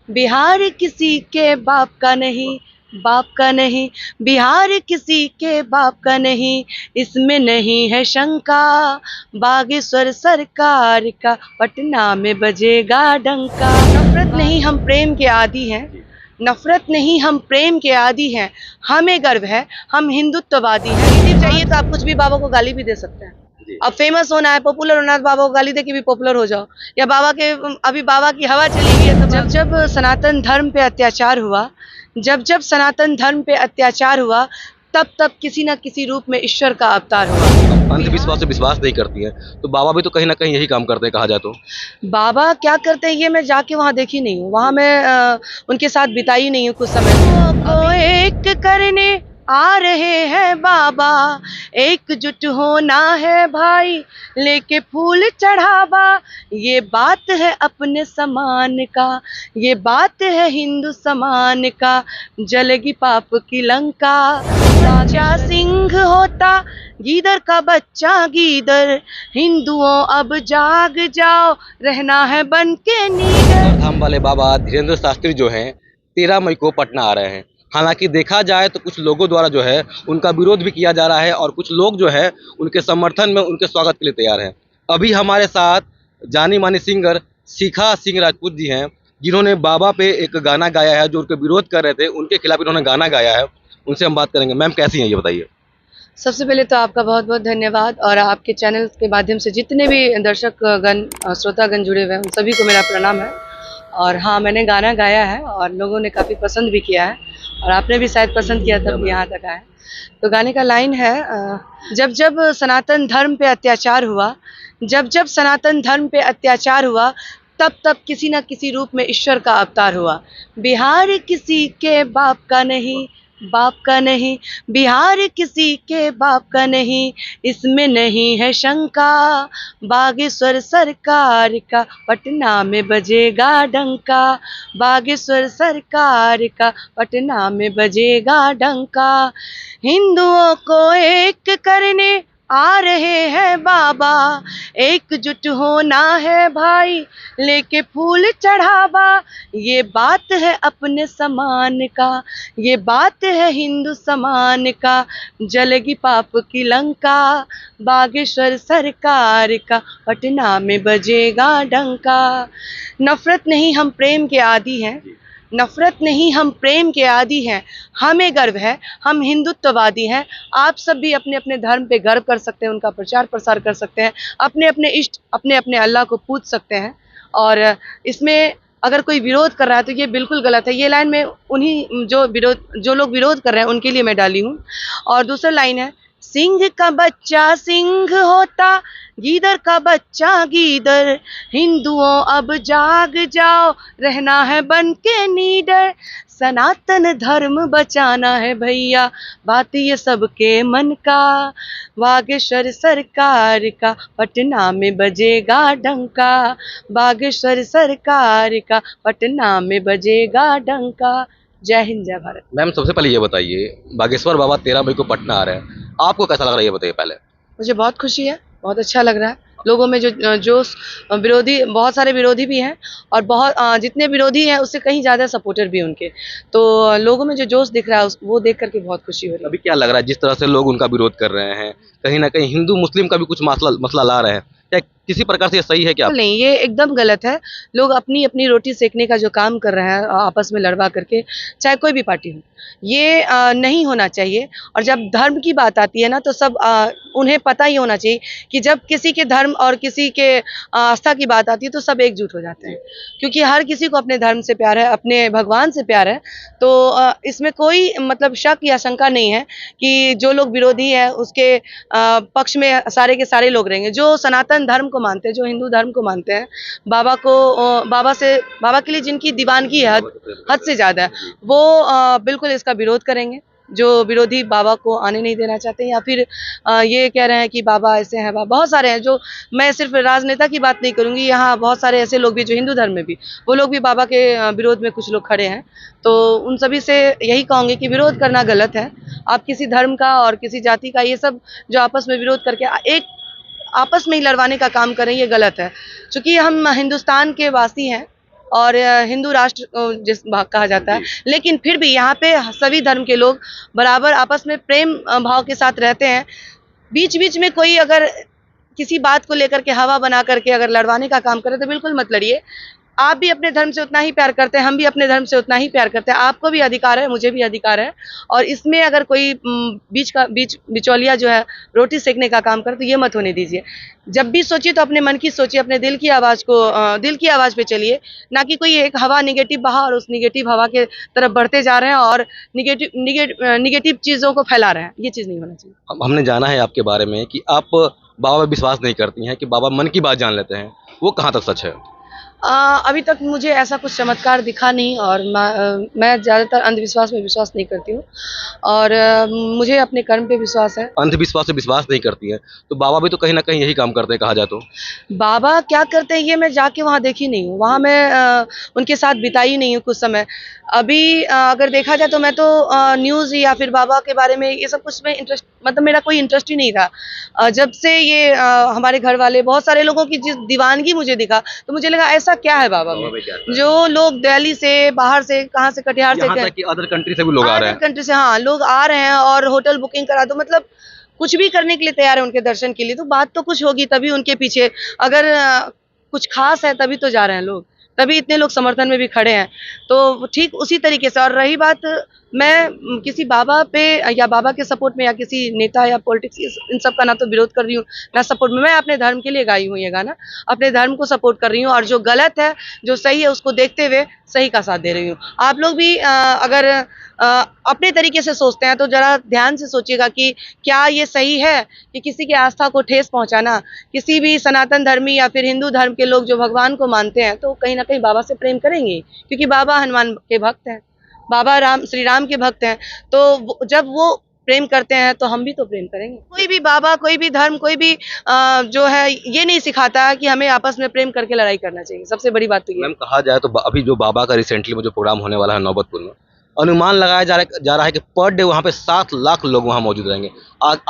बिहार किसी के बाप का नहीं, बाप का नहीं, बिहार किसी के बाप का नहीं, इसमें नहीं है शंका, बागेश्वर सरकार का पटना में बजेगा डंका। नफरत नहीं हम प्रेम के आदी हैं, नफरत नहीं हम प्रेम के आदी हैं, हमें गर्व है हम हिंदुत्ववादी हैं। यदि चाहिए तो आप कुछ भी बाबा को गाली भी दे सकते हैं। अब फेमस होना है, पॉपुलर होना है, तो बाबा को गाली दे के भी पॉपुलर हो जाओ, या बाबा के अभी बाबा की हवा चली हुई है। तो जब जब सनातन धर्म पे अत्याचार हुआ, जब जब सनातन धर्म पे अत्याचार हुआ, तब तब किसी न किसी रूप में ईश्वर का अवतार हुआ। अंधविश्वास से विश्वास नहीं करती हैं, तो बाबा भी तो कहीं ना कहीं यही काम करते हैं कहा जाए तो। बाबा क्या करते हैं ये मैं जाके वहाँ देखी नहीं हूँ, वहाँ मैं उनके साथ बिताई नहीं हूँ कुछ समय। को एक करने आ रहे हैं बाबा, एकजुट होना है भाई, लेके फूल चढ़ावा, ये बात है अपने समान का, ये बात है हिंदू समान का, जलेगी पाप की लंका। राजा सिंह होता गीदर का बच्चा गीदर, हिंदुओं अब जाग जाओ, रहना है बन के नीडर। धाम वाले बाबा धीरेन्द्र शास्त्री जो हैं 13 मई को पटना आ रहे हैं। हालांकि देखा जाए तो कुछ लोगों द्वारा जो है उनका विरोध भी किया जा रहा है और कुछ लोग जो है उनके समर्थन में उनके स्वागत के लिए तैयार हैं। अभी हमारे साथ जानी मानी सिंगर शिखा सिंह राजपूत जी हैं, जिन्होंने बाबा पे एक गाना गाया है, जो उनके विरोध कर रहे थे उनके खिलाफ इन्होंने गाना गाया है। उनसे हम बात करेंगे। मैम कैसी हैं ये बताइए। सबसे पहले तो आपका बहुत बहुत धन्यवाद, और आपके चैनल के माध्यम से जितने भी दर्शक गण श्रोतागण जुड़े हुए हैं उन सभी को मेरा प्रणाम है। और हाँ, मैंने गाना गाया है और लोगों ने काफ़ी पसंद भी किया है, और आपने भी शायद पसंद किया तब यहाँ तक आए। तो गाने का लाइन है, जब जब सनातन धर्म पे अत्याचार हुआ, जब जब सनातन धर्म पे अत्याचार हुआ, तब तब किसी न किसी रूप में ईश्वर का अवतार हुआ। बिहार किसी के बाप का नहीं, बाप का नहीं, बिहार किसी के बाप का नहीं, इसमें नहीं है शंका, बागेश्वर सरकार का पटना में बजेगा डंका, बागेश्वर सरकार का पटना में बजेगा डंका। हिंदुओं को एक करने आ रहे हैं बाबा, एकजुट होना है भाई, लेके फूल चढ़ावा, ये बात है अपने समान का, ये बात है हिंदू समान का, जलेगी पाप की लंका, बागेश्वर सरकार का पटना में बजेगा डंका। नफरत नहीं हम प्रेम के आदी हैं, नफरत नहीं हम प्रेम के आदी हैं, हमें गर्व है हम हिंदुत्ववादी हैं। आप सब भी अपने अपने धर्म पे गर्व कर सकते हैं, उनका प्रचार प्रसार कर सकते हैं, अपने अपने इष्ट अपने अपने अल्लाह को पूज सकते हैं। और इसमें अगर कोई विरोध कर रहा है तो ये बिल्कुल गलत है। ये लाइन में उन्हीं जो लोग विरोध कर रहे हैं उनके लिए मैं डाली हूँ। और दूसरा लाइन है, सिंह का बच्चा सिंह होता, गीदर का बच्चा गीदर, हिंदुओं अब जाग जाओ, रहना है बन के नीडर, सनातन धर्म बचाना है भैया, बात ये सबके मन का, बागेश्वर सरकार का पटना में बजेगा डंका, बागेश्वर सरकार का पटना में बजेगा डंका। जय हिंद, जय भारत। मैम सबसे पहले ये बताइए, बागेश्वर बाबा 13 मई को पटना आ रहे हैं, आपको कैसा लग रहा है ये बताइए पहले। मुझे बहुत खुशी है, बहुत अच्छा लग रहा है। लोगों में जो जोश, विरोधी बहुत सारे विरोधी भी हैं, और बहुत जितने विरोधी हैं उससे कहीं ज़्यादा सपोर्टर भी हैं उनके। तो लोगों में जो जोश दिख रहा है वो देख करके बहुत खुशी हो रही है। अभी क्या लग रहा है जिस तरह से लोग उनका विरोध कर रहे हैं, कहीं ना कहीं हिंदू मुस्लिम का भी कुछ मसला मसला ला रहे हैं, क्या किसी प्रकार से ये सही है क्या? नहीं, ये एकदम गलत है। लोग अपनी अपनी रोटी सेकने का जो काम कर रहे हैं आपस में लड़वा करके, चाहे कोई भी पार्टी हो, ये नहीं होना चाहिए। और जब धर्म की बात आती है ना, तो सब उन्हें पता ही होना चाहिए कि जब किसी के धर्म और किसी के आस्था की बात आती है तो सब एकजुट हो जाते हैं, क्योंकि हर किसी को अपने धर्म से प्यार है, अपने भगवान से प्यार है। तो इसमें कोई मतलब शक या शंका नहीं है कि जो लोग विरोधी हैं उसके पक्ष में सारे के सारे लोग रहेंगे। जो सनातन धर्म को मानते हैं, जो हिंदू धर्म को मानते हैं, बाबा के लिए जिनकी दीवानगी है हद से ज़्यादा है, वो बिल्कुल इसका विरोध करेंगे। जो विरोधी बाबा को आने नहीं देना चाहते हैं, या फिर ये कह रहे हैं कि बाबा ऐसे हैं, बाबा बहुत सारे हैं। जो मैं सिर्फ राजनेता की बात नहीं करूंगी, यहाँ बहुत सारे ऐसे लोग भी जो हिंदू धर्म में भी, वो लोग भी बाबा के विरोध में कुछ लोग खड़े हैं। तो उन सभी से यही कहूँगी कि विरोध करना गलत है। आप किसी धर्म का और किसी जाति का ये सब जो आपस में विरोध करके एक आपस में ही लड़वाने का काम करें, ये गलत है। चूँकि हम हिंदुस्तान के वासी हैं और हिंदू राष्ट्र जिस भाग कहा जाता है, लेकिन फिर भी यहाँ पे सभी धर्म के लोग बराबर आपस में प्रेम भाव के साथ रहते हैं। बीच बीच में कोई अगर किसी बात को लेकर के हवा बना करके अगर लड़वाने का काम करे तो बिल्कुल मत लड़िए। आप भी अपने धर्म से उतना ही प्यार करते हैं, हम भी अपने धर्म से उतना ही प्यार करते हैं। आपको भी अधिकार है, मुझे भी अधिकार है, और इसमें अगर कोई बीच बिचौलिया जो है रोटी सेकने का काम करे तो ये मत होने दीजिए। जब भी सोचिए तो अपने मन की सोचिए, अपने दिल की आवाज़ को दिल की आवाज़ पे चलिए, ना कि कोई एक हवा निगेटिव बहा और उस निगेटिव हवा के तरफ बढ़ते जा रहे हैं और निगेटिव चीज़ों को फैला रहे हैं। ये चीज़ नहीं होना चाहिए। हमने जाना है आपके बारे में कि आप बाबा पे विश्वास नहीं करती हैं, कि बाबा मन की बात जान लेते हैं, वो कहाँ तक सच है? अभी तक मुझे ऐसा कुछ चमत्कार दिखा नहीं, और मैं ज़्यादातर अंधविश्वास में विश्वास नहीं करती हूँ, और मुझे अपने कर्म पे विश्वास है। अंधविश्वास से विश्वास नहीं करती हैं, तो बाबा भी तो कहीं ना कहीं यही काम करते हैं कहा जाए तो। बाबा क्या करते हैं ये मैं जाके वहाँ देखी नहीं हूँ, वहाँ मैं उनके साथ बिताई नहीं हूँ कुछ समय। अभी अगर देखा जाए तो मैं तो न्यूज़ या फिर बाबा के बारे में ये सब कुछ में इंटरेस्ट, मतलब मेरा कोई इंटरेस्ट ही नहीं था। जब से ये हमारे घर वाले बहुत सारे लोगों की जिस दीवानगी मुझे दिखा तो मुझे लगा ऐसा क्या है बाबा में, जो लोग दिल्ली से, बाहर से, कहाँ से, कटिहार से, यहाँ तक कि अदर कंट्री से भी लोग आ रहे हैं। कंट्री से, हाँ, लोग आ रहे हैं और होटल बुकिंग करा दो, मतलब कुछ भी करने के लिए तैयार है उनके दर्शन के लिए। तो बात तो कुछ होगी तभी उनके पीछे, अगर कुछ खास है तभी तो जा रहे हैं लोग, तभी इतने लोग समर्थन में भी खड़े हैं। तो ठीक उसी तरीके से, और रही बात, मैं किसी बाबा पे या बाबा के सपोर्ट में या किसी नेता या पॉलिटिक्स इन सब का ना तो विरोध कर रही हूँ ना सपोर्ट में। मैं अपने धर्म के लिए गाई हूँ ये गाना, अपने धर्म को सपोर्ट कर रही हूँ, और जो गलत है, जो सही है, उसको देखते हुए सही का साथ दे रही हूँ। आप लोग भी अगर अपने तरीके से सोचते हैं तो जरा ध्यान से सोचिएगा कि क्या ये सही है कि किसी की आस्था को ठेस पहुंचाना। किसी भी सनातन धर्मी या फिर हिंदू धर्म के लोग जो भगवान को मानते हैं तो कहीं ना कहीं बाबा से प्रेम करेंगे, क्योंकि बाबा हनुमान के भक्त हैं, बाबा श्री राम के भक्त हैं। तो जब वो प्रेम करते हैं तो हम भी तो प्रेम करेंगे। कोई भी बाबा, कोई भी धर्म, कोई भी जो है ये नहीं सिखाता कि हमें आपस में प्रेम करके लड़ाई करना चाहिए। सबसे बड़ी बात तो ये। मैम, कहा जाए तो अभी जो बाबा का रिसेंटली में जो प्रोग्राम होने वाला है नौबतपुर में, अनुमान लगाया जा रहा है कि पर डे वहाँ पे 7 लाख लोग वहाँ मौजूद रहेंगे।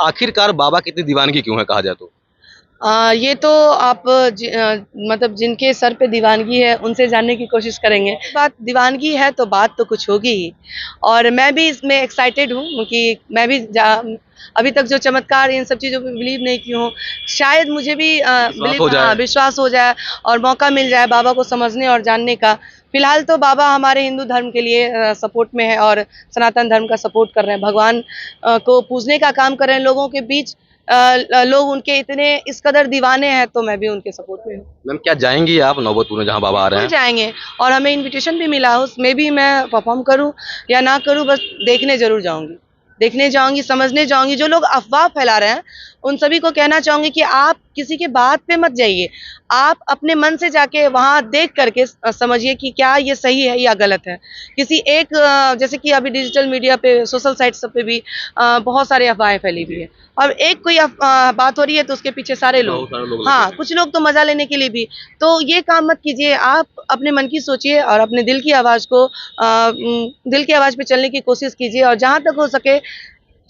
आखिरकार बाबा की इतनी दीवानगी क्यों है कहा जाए तो? ये तो आप मतलब जिनके सर पे दीवानगी है उनसे जानने की कोशिश करेंगे। बात दीवानगी है तो बात तो कुछ होगी ही, और मैं भी इसमें एक्साइटेड हूँ कि मैं भी अभी तक जो चमत्कार इन सब चीज़ों पे बिलीव नहीं की हूँ, शायद मुझे भी विश्वास हो जाए और मौका मिल जाए बाबा को समझने और जानने का। फिलहाल तो बाबा हमारे हिंदू धर्म के लिए सपोर्ट में है और सनातन धर्म का सपोर्ट कर रहे हैं, भगवान को पूजने का काम कर रहे हैं। लोगों के बीच लोग उनके इतने इस कदर दीवाने हैं, तो मैं भी उनके सपोर्ट में हूँ। मैम, क्या जाएंगी आप नौबतपुर में जहाँ बाबा आ रहे हैं? जाएंगे, और हमें इनविटेशन भी मिला, उसमें भी मैं परफॉर्म करूँ या ना करूँ, बस देखने जरूर जाऊंगी, देखने जाऊंगी, समझने जाऊंगी। जो लोग अफवाह फैला रहे हैं उन सभी को कहना चाहूंगी कि आप किसी के बात पे मत जाइए, आप अपने मन से जाके वहाँ देख करके समझिए कि क्या ये सही है या गलत है। किसी एक जैसे कि अभी डिजिटल मीडिया पे, सोशल साइट सब पे भी बहुत सारे अफवाहें फैली हुई है, और एक कोई बात हो रही है तो उसके पीछे सारे लोग, हाँ, कुछ लोग तो मजा लेने के लिए भी। तो ये काम मत कीजिए, आप अपने मन की सोचिए और अपने दिल की आवाज़ को दिल की आवाज़ पे चलने की कोशिश कीजिए, और जहाँ तक हो सके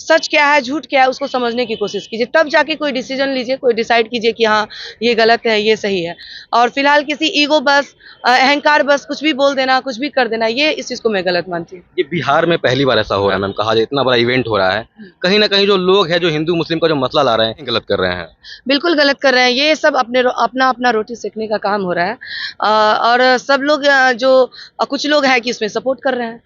सच क्या है, झूठ क्या है, उसको समझने की कोशिश कीजिए, तब जाके कोई डिसीजन लीजिए, कोई डिसाइड कीजिए कि हाँ ये गलत है, ये सही है। और फिलहाल किसी ईगो बस, अहंकार बस कुछ भी बोल देना, कुछ भी कर देना, ये इस चीज़ को मैं गलत मानती हूँ। ये बिहार में पहली बार ऐसा हो रहा है मैम, कहा जाए इतना बड़ा इवेंट हो रहा है, कहीं ना कहीं जो लोग हैं, जो हिंदू मुस्लिम का जो मसला ला रहे हैं, गलत कर रहे हैं। बिल्कुल गलत कर रहे हैं, ये सब अपना अपना रोटी सेकने का काम हो रहा है, और सब लोग जो कुछ लोग हैं कि इसमें सपोर्ट कर रहे हैं,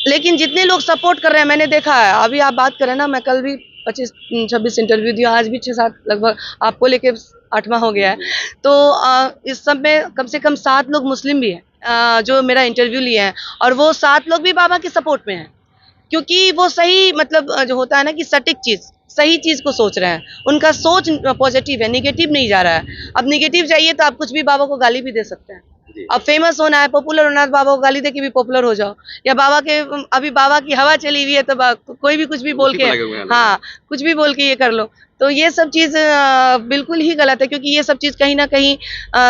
लेकिन जितने लोग सपोर्ट कर रहे हैं मैंने देखा है, अभी आप बात करें ना, मैं कल भी 25-26 इंटरव्यू दिया, आज भी 6-7 लगभग, आपको लेके 8वां हो गया है। तो इस सब में कम से कम 7 लोग मुस्लिम भी हैं जो मेरा इंटरव्यू लिए हैं, और वो 7 लोग भी बाबा के सपोर्ट में हैं, क्योंकि वो सही, मतलब जो होता है ना कि सटीक चीज़, सही चीज़ को सोच रहे हैं, उनका सोच पॉजिटिव है, निगेटिव नहीं जा रहा है। अब निगेटिव जाइए तो आप कुछ भी बाबा को गाली भी दे सकते हैं। अब फेमस होना है, पॉपुलर होना है, बाबा को गाली दे के भी पॉपुलर हो जाओ, या बाबा के अभी बाबा की हवा चली हुई है तो कोई भी कुछ भी बोल के, हाँ, कुछ भी बोल के ये कर लो, तो ये सब चीज़ बिल्कुल ही गलत है, क्योंकि ये सब चीज़ कहीं न कहीं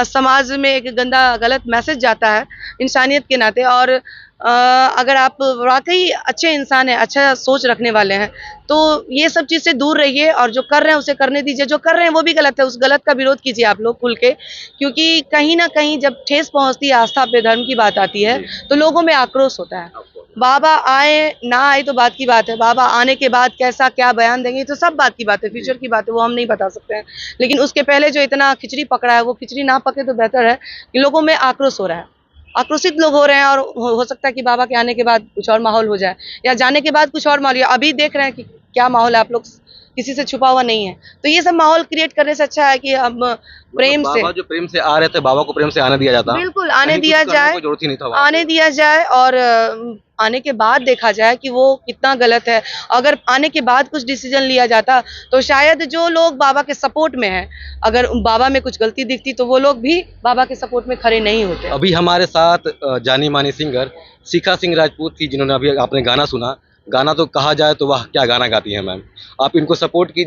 समाज में एक गलत मैसेज जाता है इंसानियत के नाते। और अगर आप वाक़ई अच्छे इंसान हैं, अच्छा सोच रखने वाले हैं, तो ये सब चीज़ से दूर रहिए और जो कर रहे हैं उसे करने दीजिए। जो कर रहे हैं वो भी गलत है, उस गलत का विरोध कीजिए आप लोग खुल के, क्योंकि कहीं न कहीं जब ठेस पहुँचती है आस्था पे, धर्म की बात आती है, तो लोगों में आक्रोश होता है। बाबा आए, ना आए तो बात की बात है, बाबा आने के बाद कैसा क्या बयान देंगे तो सब बात की बात है, फ्यूचर की बात है, वो हम नहीं बता सकते हैं। लेकिन उसके पहले जो इतना खिचड़ी पकड़ा है, वो खिचड़ी ना पके तो बेहतर है कि लोगों में आक्रोश हो रहा है। आक्रोशित लोग हो रहे हैं और हो सकता है कि बाबा के आने के बाद कुछ और माहौल हो जाए, या जाने के बाद कुछ और माहौल। या अभी देख रहे हैं कि क्या माहौल है, आप लोग किसी से छुपा हुआ नहीं है। तो ये सब माहौल क्रिएट करने से अच्छा है कि हम प्रेम से, बाबा जो प्रेम से आ रहे थे, बाबा को प्रेम से आने दिया जाता। बिल्कुल आने कहीं कुछ दिया करने की जाए, कोई जरूरत ही नहीं था वहाँ आने पे। दिया जाए और आने के बाद देखा जाए कि वो कितना गलत है। अगर आने के बाद कुछ डिसीजन लिया जाता तो शायद जो लोग बाबा के सपोर्ट में हैं, अगर बाबा में कुछ गलती दिखती तो वो लोग भी बाबा के सपोर्ट में खड़े नहीं होते। अभी हमारे साथ जानी मानी सिंगर शिखा सिंह राजपूत थी, जिन्होंने अभी आपने गाना सुना। गाना तो कहा जाए तो वह क्या गाना गाती हैं मैम। आप इनको सपोर्ट कीजिए।